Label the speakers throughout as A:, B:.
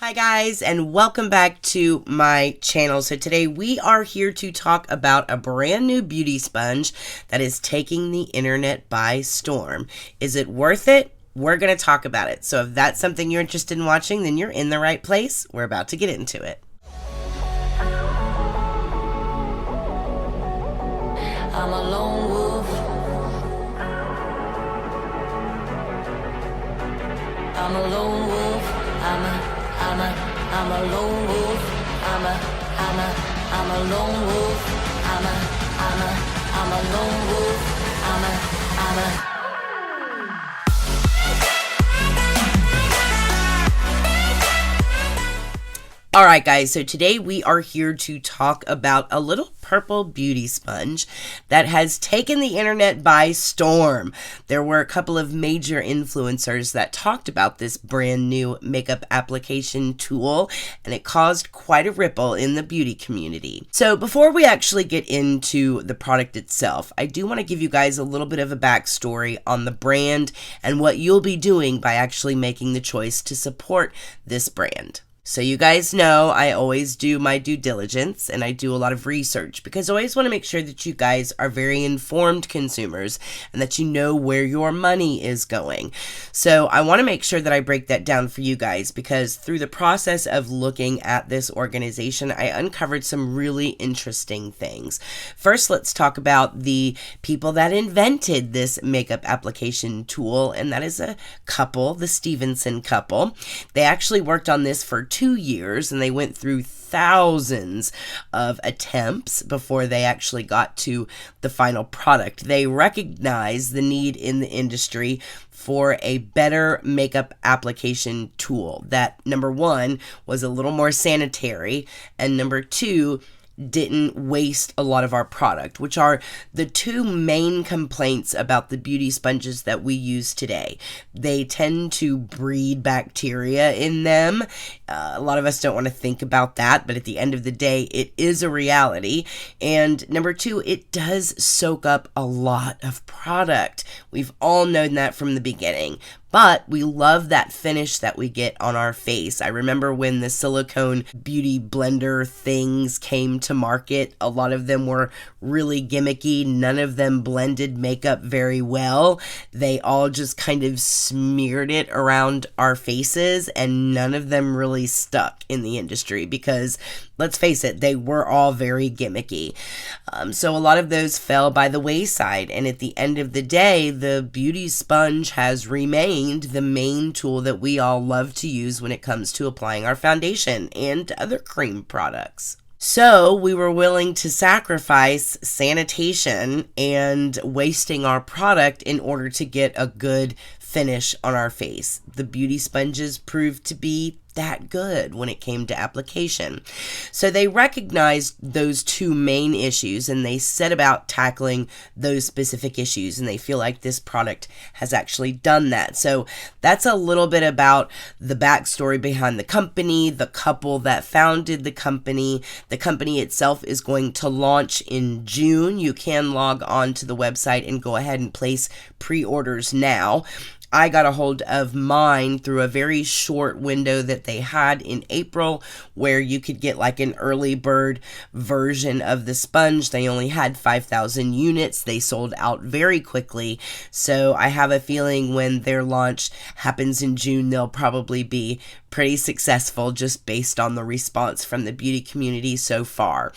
A: Hi guys, and welcome back to my channel. So today we are here to talk about a brand new beauty sponge that is taking the internet by storm. Is it worth it? We're going to talk about it. So if that's something you're interested in watching, then you're in the right place. We're about to get into it.
B: I'm a lone wolf. I'm a lone wolf. I'm a lone wolf. I'm a lone wolf. I'm a lone wolf.
A: Alright guys, so today we are here to talk about a little purple beauty sponge that has taken the internet by storm. There were a couple of major influencers that talked about this brand new makeup application tool, and it caused quite a ripple in the beauty community. So before we actually get into the product itself, I do want to give you guys a little bit of a backstory on the brand and what you'll be doing by actually making the choice to support this brand. So you guys know I always do my due diligence and I do a lot of research because I always want to make sure that you guys are very informed consumers and that you know where your money is going. So I want to make sure that I break that down for you guys because through the process of looking at this organization, I uncovered some really interesting things. First, let's talk about the people that invented this makeup application tool, and that is a couple, the Stevenson couple. They actually worked on this for 2 years and they went through thousands of attempts before they actually got to the final product. They recognized the need in the industry for a better makeup application tool that, number one, was a little more sanitary, and number two, didn't waste a lot of our product, which are the two main complaints about the beauty sponges that we use today. They tend to breed bacteria in them. A lot of us don't want to think about that, but at the end of the day, it is a reality. And number two, it does soak up a lot of product. We've all known that from the beginning. But we love that finish that we get on our face. I remember when the silicone beauty blender things came to market, a lot of them were really gimmicky. None of them blended makeup very well. They all just kind of smeared it around our faces, and none of them really stuck in the industry because, let's face it, they were all very gimmicky. So a lot of those fell by the wayside, and at the end of the day, the beauty sponge has remained the main tool that we all love to use when it comes to applying our foundation and other cream products. So we were willing to sacrifice sanitation and wasting our product in order to get a good finish on our face. The beauty sponges proved to be that good when it came to application. So they recognized those two main issues and they set about tackling those specific issues, and they feel like this product has actually done that. So that's a little bit about the backstory behind the company, the couple that founded the company. The company itself is going to launch in June. You can log on to the website and go ahead and place pre-orders now. I got a hold of mine through a very short window that they had in April where you could get like an early bird version of the sponge. They only had 5,000 units. They sold out very quickly. So I have a feeling when their launch happens in June, they'll probably be pretty successful just based on the response from the beauty community so far.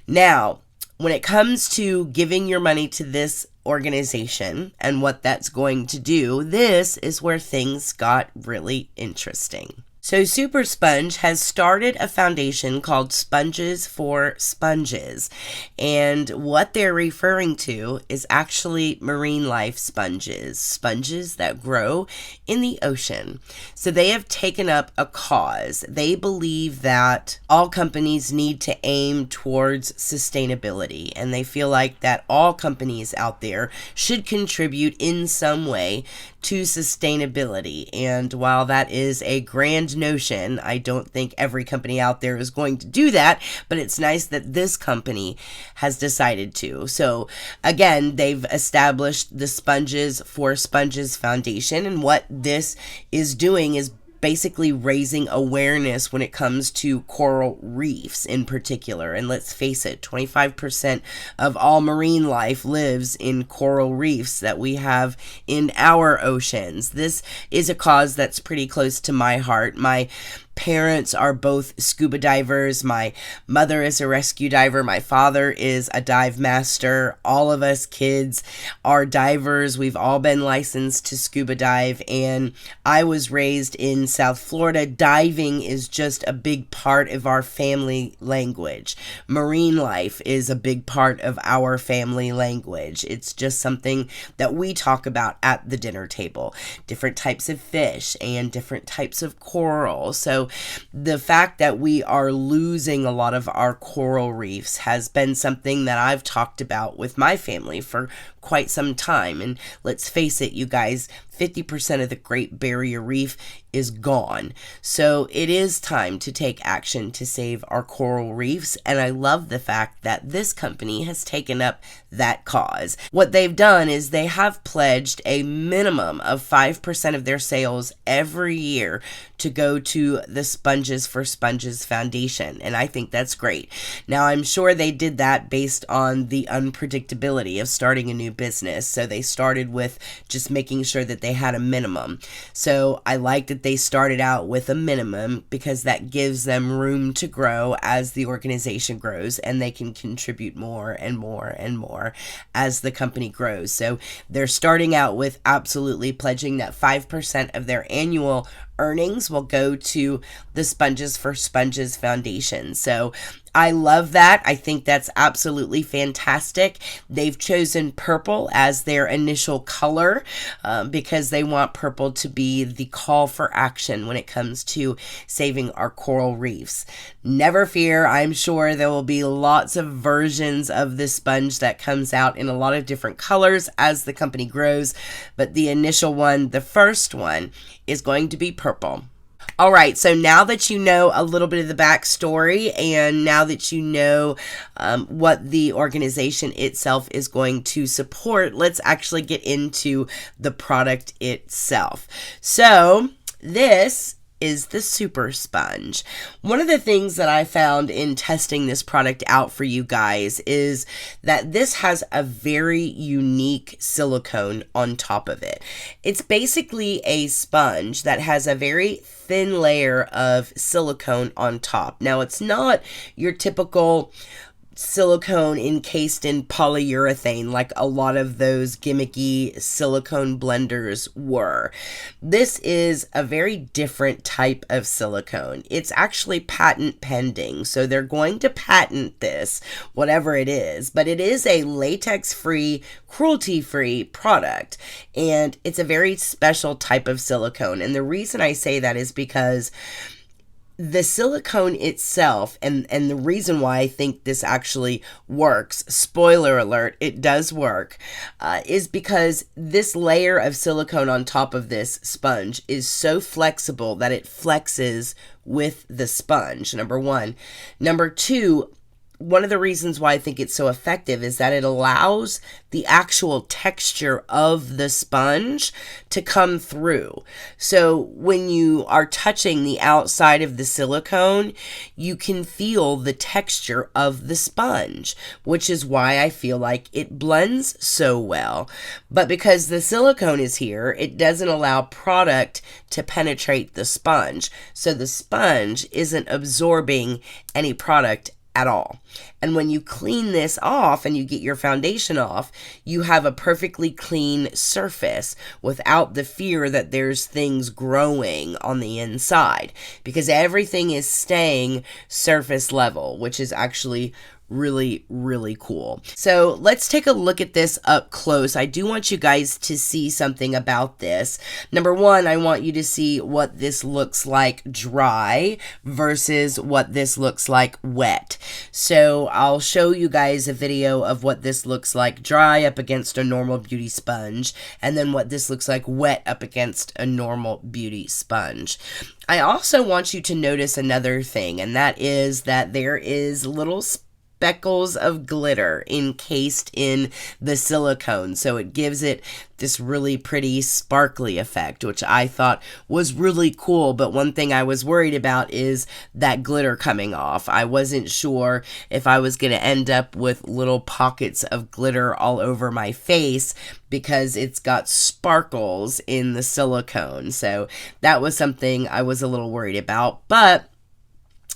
A: Now, when it comes to giving your money to this organization and what that's going to do, this is where things got really interesting. So Super Sponge has started a foundation called Sponges for Sponges, and what they're referring to is actually marine life sponges, sponges that grow in the ocean. So they have taken up a cause. They believe that all companies need to aim towards sustainability, and they feel like that all companies out there should contribute in some way to sustainability. And while that is a grand notion, I don't think every company out there is going to do that, but it's nice that this company has decided to. So again, they've established the Sponges for Sponges Foundation, and what this is doing is basically raising awareness when it comes to coral reefs in particular. And let's face it, 25% of all marine life lives in coral reefs that we have in our oceans. This is a cause that's pretty close to my heart. My parents are both scuba divers. My mother is a rescue diver. My father is a dive master. All of us kids are divers. We've all been licensed to scuba dive, and I was raised in South Florida. Diving is just a big part of our family language. Marine life is a big part of our family language. It's just something that we talk about at the dinner table. Different types of fish and different types of coral. So the fact that we are losing a lot of our coral reefs has been something that I've talked about with my family for quite some time. And let's face it, you guys, 50% of the Great Barrier Reef is gone. So it is time to take action to save our coral reefs. And I love the fact that this company has taken up that cause. What they've done is they have pledged a minimum of 5% of their sales every year to go to the Sponges for Sponges Foundation. And I think that's great. Now, I'm sure they did that based on the unpredictability of starting a new business. So they started with just making sure that they had a minimum. So I like that they started out with a minimum because that gives them room to grow as the organization grows, and they can contribute more and more and more as the company grows. So they're starting out with absolutely pledging that 5% of their annual earnings will go to the Sponges for Sponges Foundation. So I love that. I think that's absolutely fantastic. They've chosen purple as their initial color because they want purple to be the call for action when it comes to saving our coral reefs. Never fear, I'm sure there will be lots of versions of this sponge that comes out in a lot of different colors as the company grows, but the initial one, the first one, is going to be purple. All right, so now that you know a little bit of the backstory, and now that you know what the organization itself is going to support, let's actually get into the product itself. So this is the Super Sponge. One of the things that I found in testing this product out for you guys is that this has a very unique silicone on top of it. It's basically a sponge that has a very thin layer of silicone on top. Now, it's not your typical silicone encased in polyurethane like a lot of those gimmicky silicone blenders were. This is a very different type of silicone. It's actually patent pending, so they're going to patent this, whatever it is, but it is a latex-free, cruelty-free product, and it's a very special type of silicone. And the reason I say that is because the silicone itself, and the reason why I think this actually works, spoiler alert, it does work, is because this layer of silicone on top of this sponge is so flexible that it flexes with the sponge, number one. Number two, one of the reasons why I think it's so effective is that it allows the actual texture of the sponge to come through. So when you are touching the outside of the silicone, you can feel the texture of the sponge, which is why I feel like it blends so well. But because the silicone is here, it doesn't allow product to penetrate the sponge. So the sponge isn't absorbing any product at all. And when you clean this off and you get your foundation off, you have a perfectly clean surface without the fear that there's things growing on the inside, because everything is staying surface level, which is actually really, really cool. So let's take a look at this up close. I do want you guys to see something about this. Number one, I want you to see what this looks like dry versus what this looks like wet. So I'll show you guys a video of what this looks like dry up against a normal beauty sponge, and then what this looks like wet up against a normal beauty sponge. I also want you to notice another thing, and that is that there is little speckles of glitter encased in the silicone. So it gives it this really pretty sparkly effect, which I thought was really cool. But one thing I was worried about is that glitter coming off. I wasn't sure if I was going to end up with little pockets of glitter all over my face because it's got sparkles in the silicone. So that was something I was a little worried about, but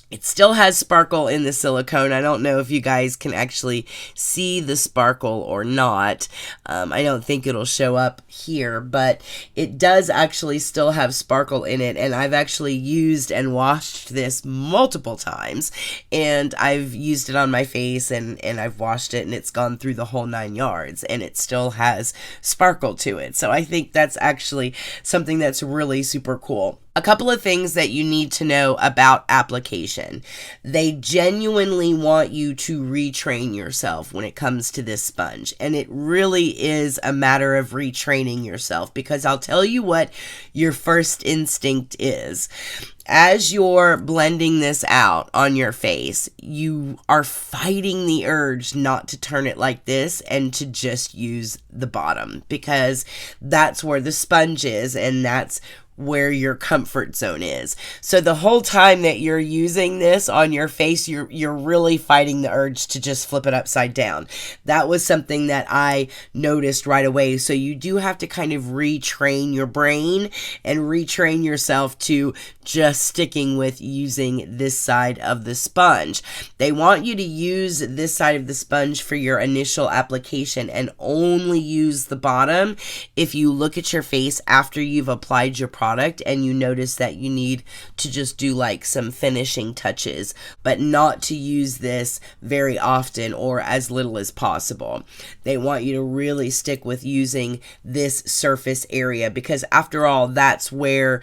A: it still has sparkle in the silicone. I don't know if you guys can actually see the sparkle or not. I don't think it'll show up here, but it does actually still have sparkle in it. And I've actually used and washed this multiple times. And I've used it on my face and I've washed it and it's gone through the whole 9 yards. And it still has sparkle to it. So I think that's actually something that's really super cool. A couple of things that you need to know about application. They genuinely want you to retrain yourself when it comes to this sponge. And it really is a matter of retraining yourself, because I'll tell you what your first instinct is. As you're blending this out on your face, you are fighting the urge not to turn it like this and to just use the bottom, because that's where the sponge is and that's where your comfort zone is. So the whole time that you're using this on your face, you're really fighting the urge to just flip it upside down. That was something that I noticed right away. So you do have to kind of retrain your brain and retrain yourself to just sticking with using this side of the sponge. They want you to use this side of the sponge for your initial application and only use the bottom if you look at your face after you've applied your product and you notice that you need to just do like some finishing touches, but not to use this very often or as little as possible. They want you to really stick with using this surface area, because after all, that's where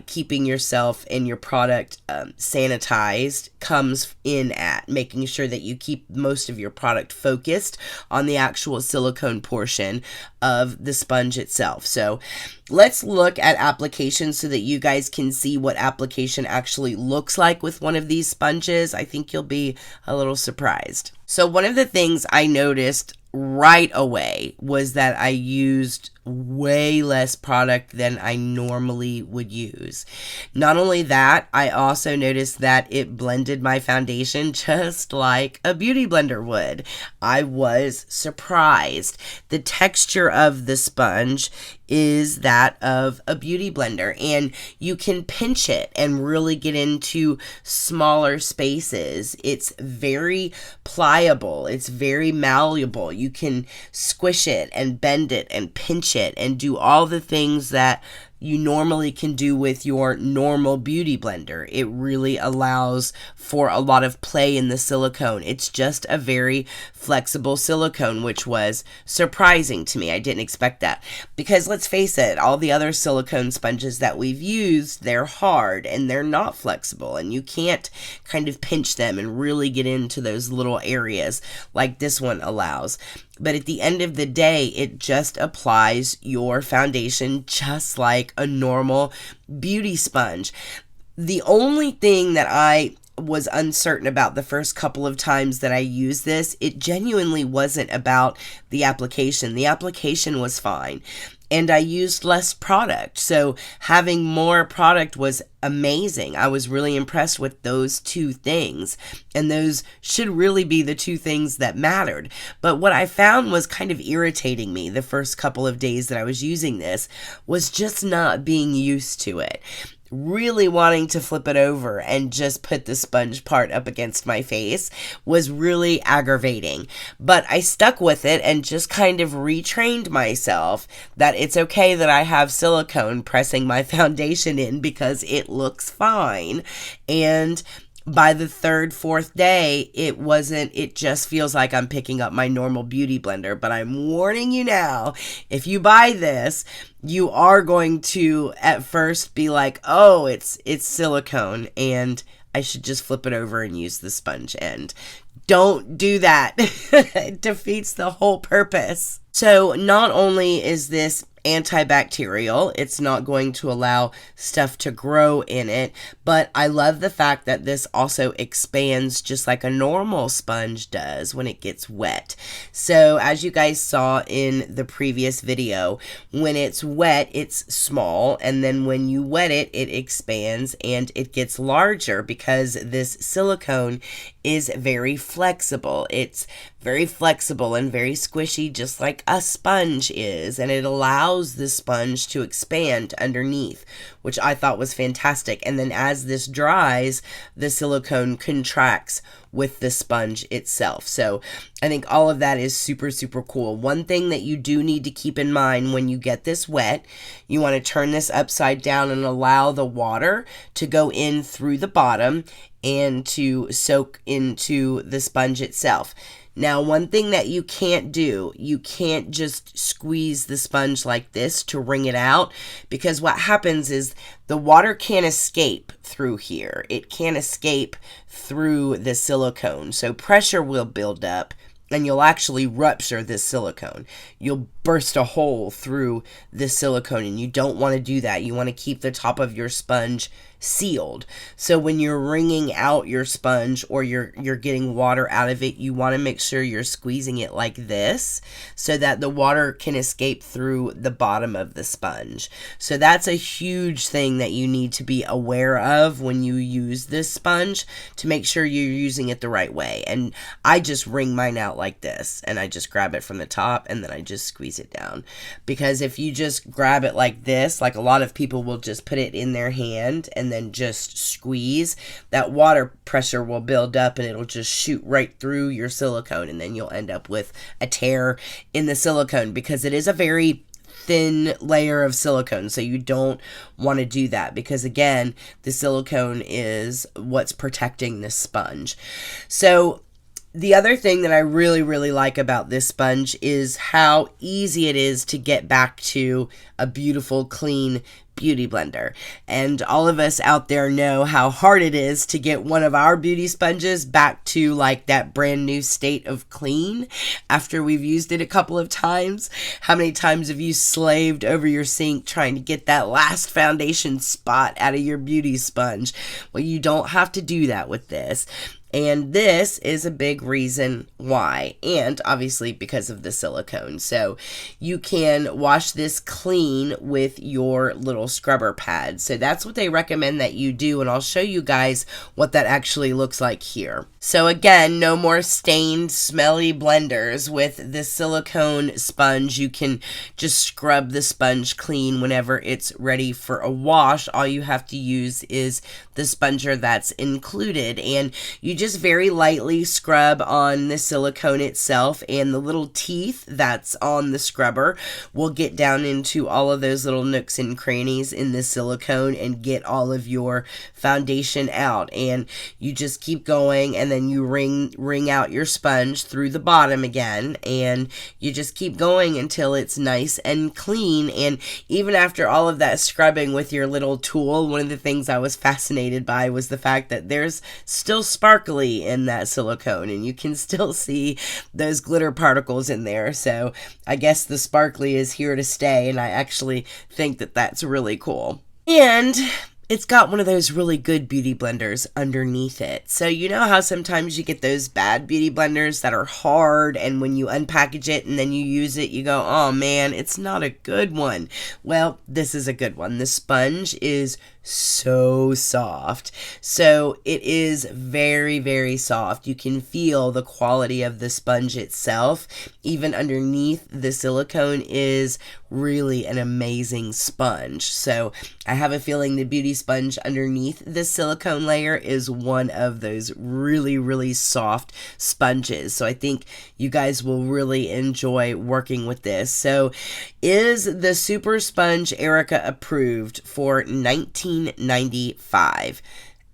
A: keeping yourself and your product sanitized comes in at, making sure that you keep most of your product focused on the actual silicone portion of the sponge itself. So let's look at application so that you guys can see what application actually looks like with one of these sponges. I think you'll be a little surprised. So one of the things I noticed right away was that I used way less product than I normally would use. Not only that, I also noticed that it blended my foundation just like a beauty blender would. I was surprised. The texture of the sponge is that of a beauty blender, and you can pinch it and really get into smaller spaces. It's very pliable. It's very malleable. You can squish it and bend it and pinch it and do all the things that you normally can do with your normal beauty blender. It really allows for a lot of play in the silicone. It's just a very flexible silicone, which was surprising to me. I didn't expect that, because let's face it, all the other silicone sponges that we've used, they're hard and they're not flexible, and you can't kind of pinch them and really get into those little areas like this one allows. But at the end of the day, it just applies your foundation just like a normal beauty sponge. The only thing that I was uncertain about the first couple of times that I used this, it genuinely wasn't about the application. The application was fine, and I used less product. So having more product was amazing. I was really impressed with those two things, and those should really be the two things that mattered. But what I found was kind of irritating me the first couple of days that I was using this was just not being used to it. Really wanting to flip it over and just put the sponge part up against my face was really aggravating. But I stuck with it and just kind of retrained myself that it's okay that I have silicone pressing my foundation in because it looks fine. And by the third, fourth day, it just feels like I'm picking up my normal beauty blender. But I'm warning you now, if you buy this, you are going to at first be like, oh, it's silicone and I should just flip it over and use the sponge end. Don't do that. It defeats the whole purpose. So not only is this antibacterial. It's not going to allow stuff to grow in it, but I love the fact that this also expands just like a normal sponge does when it gets wet. So as you guys saw in the previous video, when it's wet, it's small, and then when you wet it, it expands and it gets larger because this silicone is very flexible. It's very flexible and very squishy, just like a sponge is, and it allows the sponge to expand underneath, which I thought was fantastic. And then as this dries, the silicone contracts with the sponge itself. So I think all of that is super, super cool. One thing that you do need to keep in mind when you get this wet, you want to turn this upside down and allow the water to go in through the bottom and to soak into the sponge itself. Now, one thing that you can't do, you can't just squeeze the sponge like this to wring it out, because what happens is the water can't escape through here. It can't escape through the silicone. So pressure will build up and you'll actually rupture this silicone. You'll burst a hole through this silicone, and you don't want to do that. You want to keep the top of your sponge sealed. So when you're wringing out your sponge or you're getting water out of it, you want to make sure you're squeezing it like this so that the water can escape through the bottom of the sponge. So that's a huge thing that you need to be aware of when you use this sponge, to make sure you're using it the right way. And I just wring mine out like this, and I just grab it from the top and then I just squeeze it down. Because if you just grab it like this, like a lot of people will just put it in their hand and then just squeeze, that water pressure will build up and it'll just shoot right through your silicone, and then you'll end up with a tear in the silicone, because it is a very thin layer of silicone. So you don't want to do that, because again, the silicone is what's protecting the sponge. So the other thing that I really, really like about this sponge is how easy it is to get back to a beautiful, clean beauty blender. And all of us out there know how hard it is to get one of our beauty sponges back to like that brand new state of clean after we've used it a couple of times. How many times have you slaved over your sink trying to get that last foundation spot out of your beauty sponge? Well, you don't have to do that with this. And this is a big reason why, and obviously because of the silicone. So you can wash this clean with your little scrubber pad. So that's what they recommend that you do, and I'll show you guys what that actually looks like here. So again, no more stained, smelly blenders. With the silicone sponge, you can just scrub the sponge clean whenever it's ready for a wash. All you have to use is the sponger that's included, and you just very lightly scrub on the silicone itself, and the little teeth that's on the scrubber will get down into all of those little nooks and crannies in the silicone and get all of your foundation out. And you just keep going, and then you wring out your sponge through the bottom again, and you just keep going until it's nice and clean. And even after all of that scrubbing with your little tool, one of the things I was fascinated by was the fact that there's still sparkly in that silicone, and you can still see those glitter particles in there. So I guess the sparkly is here to stay, and I actually think that that's really cool. And it's got one of those really good beauty blenders underneath it. So you know how sometimes you get those bad beauty blenders that are hard, and when you unpackage it and then you use it, you go, oh man, it's not a good one. Well, this is a good one. The sponge is so soft. So it is very, very soft. You can feel the quality of the sponge itself. Even underneath the silicone is really an amazing sponge. So I have a feeling the beauty sponge underneath the silicone layer is one of those really, really soft sponges. So I think you guys will really enjoy working with this. So is the Super Sponge Erica approved for $19.95?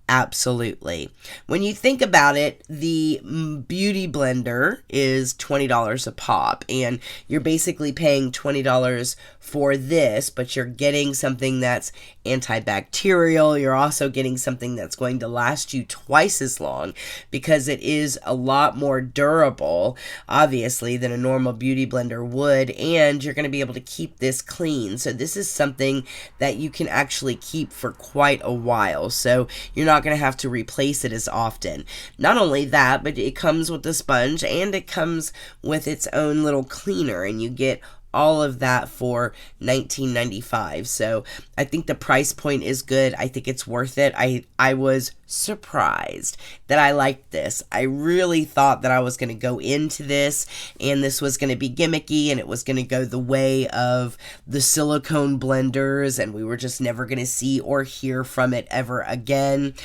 A: Absolutely. When you think about it, the beauty blender is $20 a pop, and you're basically paying $20 for this, but you're getting something that's antibacterial. You're also getting something that's going to last you twice as long because it is a lot more durable, obviously, than a normal beauty blender would, and you're going to be able to keep this clean. So this is something that you can actually keep for quite a while, so you're not going to have to replace it as often. Not only that, but it comes with the sponge and it comes with its own little cleaner, and you get all of that for $19.95. So I think the price point is good. I think it's worth it. I was surprised that I liked this. I really thought that I was going to go into this and this was going to be gimmicky and it was going to go the way of the silicone blenders and we were just never going to see or hear from it ever again.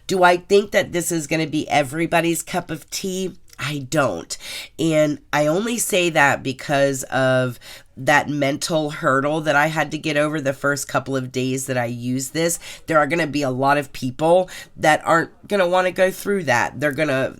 A: Do I think that this is going to be everybody's cup of tea? I don't. And I only say that because of that mental hurdle that I had to get over the first couple of days that I used this. There are going to be a lot of people that aren't going to want to go through that. They're going to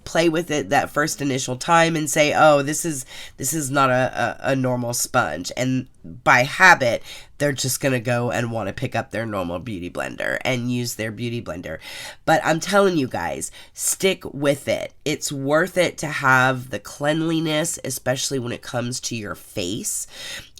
A: play with it that first initial time and say, oh, this is not a normal sponge. And by habit, they're just going to go and want to pick up their normal beauty blender and use their beauty blender. But I'm telling you guys, stick with it. It's worth it to have the cleanliness, especially when it comes to your face.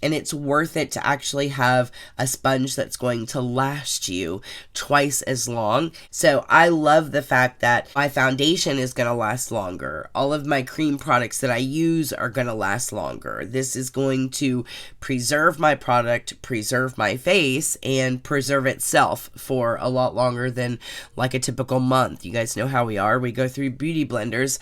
A: And it's worth it to actually have a sponge that's going to last you twice as long. So I love the fact that my foundation is going to last longer. All of my cream products that I use are going to last longer. This is going to preserve my product, preserve my face, and preserve itself for a lot longer than like a typical month. You guys know how we are. We go through beauty blenders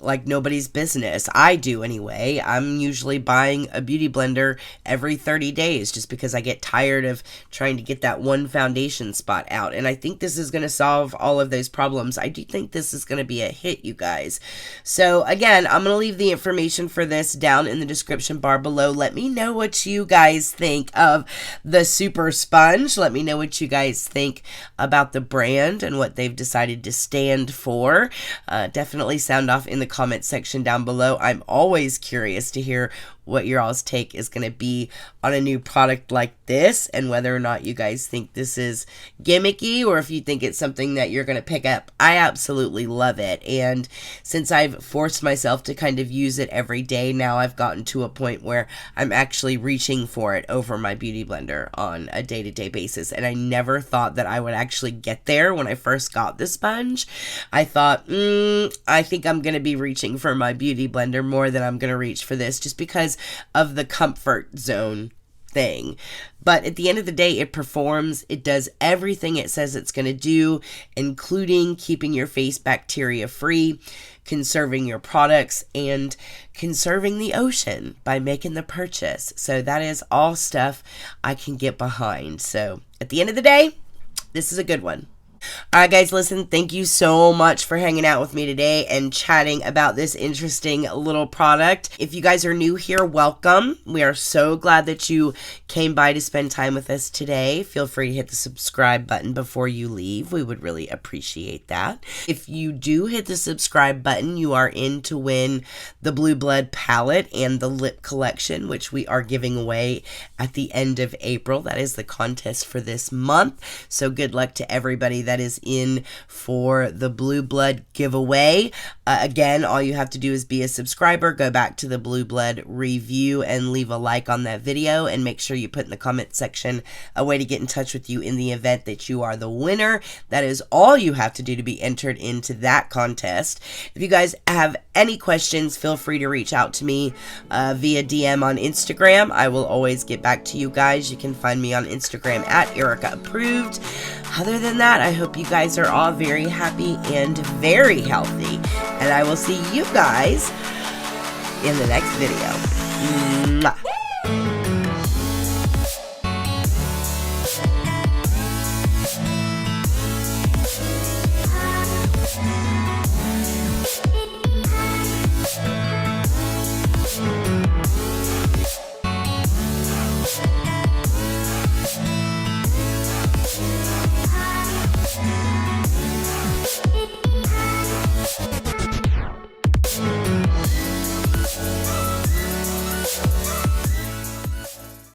A: like nobody's business. I do anyway. I'm usually buying a beauty blender every 30 days just because I get tired of trying to get that one foundation spot out. And I think this is going to solve all of those problems. I do think this is going to be a hit, you guys. So again, I'm going to leave the information for this down in the description bar below. Let me know what you guys think of the Super Sponge. Let me know what you guys think about the brand and what they've decided to stand for. Definitely sound off in the comment section down below. I'm always curious to hear what your all's take is going to be on a new product like this and whether or not you guys think this is gimmicky or if you think it's something that you're going to pick up. I absolutely love it, and since I've forced myself to kind of use it every day, now I've gotten to a point where I'm actually reaching for it over my beauty blender on a day-to-day basis, and I never thought that I would actually get there when I first got the sponge. I thought, I think I'm going to be reaching for my beauty blender more than I'm going to reach for this just because of the comfort zone thing. But at the end of the day, it performs. It does everything it says it's going to do, including keeping your face bacteria free, conserving your products, and conserving the ocean by making the purchase. So that is all stuff I can get behind. So at the end of the day, this is a good one. Alright guys, listen, thank you so much for hanging out with me today and chatting about this interesting little product. If you guys are new here, welcome. We are so glad that you came by to spend time with us today. Feel free to hit the subscribe button before you leave. We would really appreciate that. If you do hit the subscribe button, you are in to win the Blue Blood palette and the lip collection, which we are giving away at the end of April. That is the contest for this month. So good luck to everybody that is in for the Blue Blood giveaway. Again, all you have to do is be a subscriber, go back to the Blue Blood review and leave a like on that video, and make sure you put in the comment section a way to get in touch with you in the event that you are the winner. That is all you have to do to be entered into that contest. If you guys have any questions, feel free to reach out to me via DM on Instagram. I will always get back to you guys. You can find me on Instagram at Erica Approved. Other than that, I hope you guys are all very happy and very healthy. And I will see you guys in the next video.